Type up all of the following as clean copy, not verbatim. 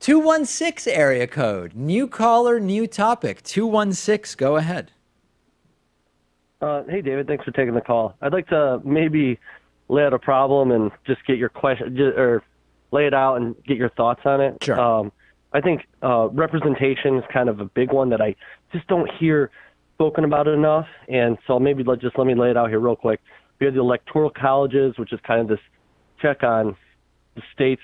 216 area code. New caller, new topic. 216, go ahead. Hey, David, thanks for taking the call. I'd like to maybe lay out a problem and just get your question, or lay it out and get your thoughts on it. Sure. I think representation is kind of a big one that I just don't hear spoken about enough, and so maybe let me lay it out here real quick. We have the electoral colleges, which is kind of this check on the states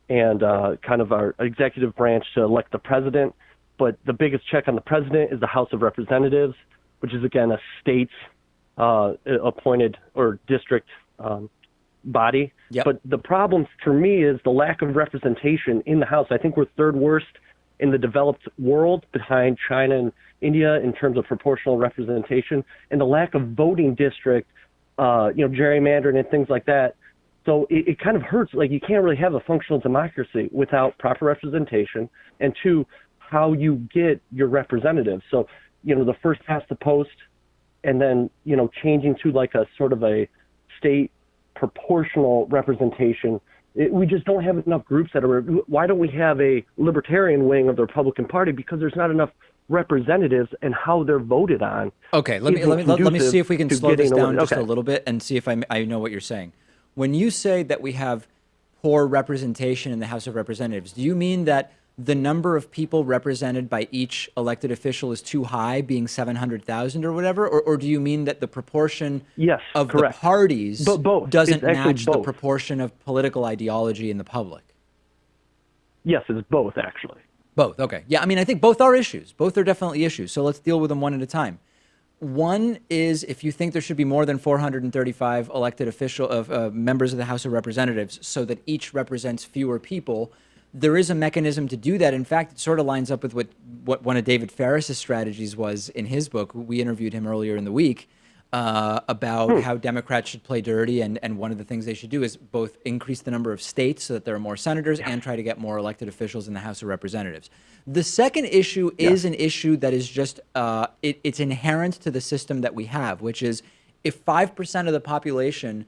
and kind of our executive branch to elect the president, but the biggest check on the president is the House of Representatives, which is, again, a state appointed or district body. Yep. But the problem for me is the lack of representation in the House. I think we're third worst in the developed world behind China and India in terms of proportional representation, and the lack of voting district, gerrymandering and things like that. So it kind of hurts. Like, you can't really have a functional democracy without proper representation, and two, how you get your representatives. So, the first past the post, and then, changing to like a sort of a state proportional representation. We just don't have enough groups that are. Why don't we have a libertarian wing of the Republican Party? Because there's not enough representatives and how they're voted on. Okay, let me see if we can slow this down just a little bit and see if I know what you're saying. When you say that we have poor representation in the House of Representatives, do you mean that the number of people represented by each elected official is too high, being 700,000 or whatever? Or do you mean that the proportion of correct. the parties both. doesn't It's match the both. proportion of political ideology in the public? Yes, it's both, actually. Both, okay. Yeah, I mean, I think both are issues. Both are definitely issues. So let's deal with them one at a time. One is, if you think there should be more than 435 elected members of the House of Representatives so that each represents fewer people, there is a mechanism to do that. In fact, it sort of lines up with what one of David Ferris's strategies was in his book. We interviewed him earlier in the week about how Democrats should play dirty, and one of the things they should do is both increase the number of states so that there are more senators and try to get more elected officials in the House of Representatives. The second issue is an issue that is just, it's inherent to the system that we have, which is if 5% of the population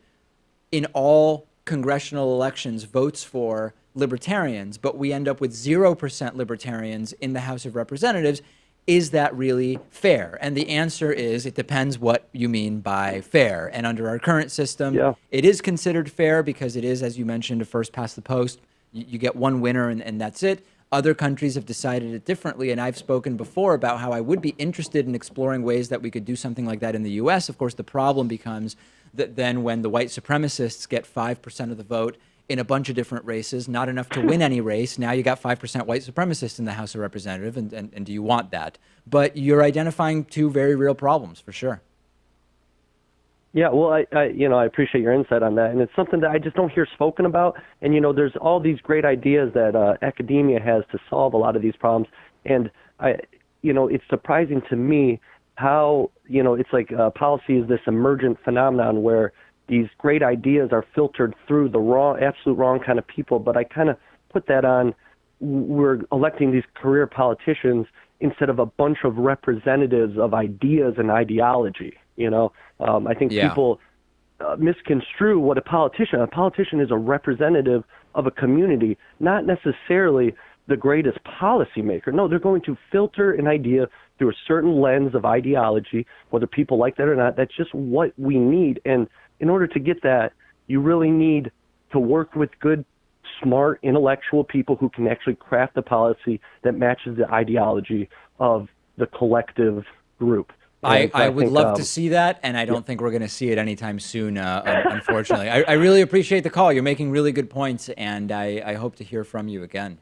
in all congressional elections votes for libertarians, but we end up with 0% libertarians in the House of Representatives, is that really fair? And the answer is, it depends what you mean by fair. And under our current system, it is considered fair because it is, as you mentioned, a first past the post. You get one winner and that's it. Other countries have decided it differently, and I've spoken before about how I would be interested in exploring ways that we could do something like that in the U.S. Of course, the problem becomes that then when the white supremacists get 5% of the vote in a bunch of different races, not enough to win any race, now you got 5% white supremacists in the House of Representatives, and do you want that? But you're identifying two very real problems, for sure. Yeah, well, I appreciate your insight on that, and it's something that I just don't hear spoken about. And there's all these great ideas that academia has to solve a lot of these problems, and it's surprising to me how it's like policy is this emergent phenomenon where these great ideas are filtered through the absolute wrong kind of people. But I kind of put that on, we're electing these career politicians instead of a bunch of representatives of ideas and ideology. I think people misconstrue what a politician is. A representative of a community, not necessarily the greatest policymaker. No, they're going to filter an idea through a certain lens of ideology, whether people like that or not. That's just what we need. And in order to get that, you really need to work with good, smart, intellectual people who can actually craft a policy that matches the ideology of the collective group. I would love to see that, and I don't think we're going to see it anytime soon, unfortunately. I really appreciate the call. You're making really good points, and I hope to hear from you again.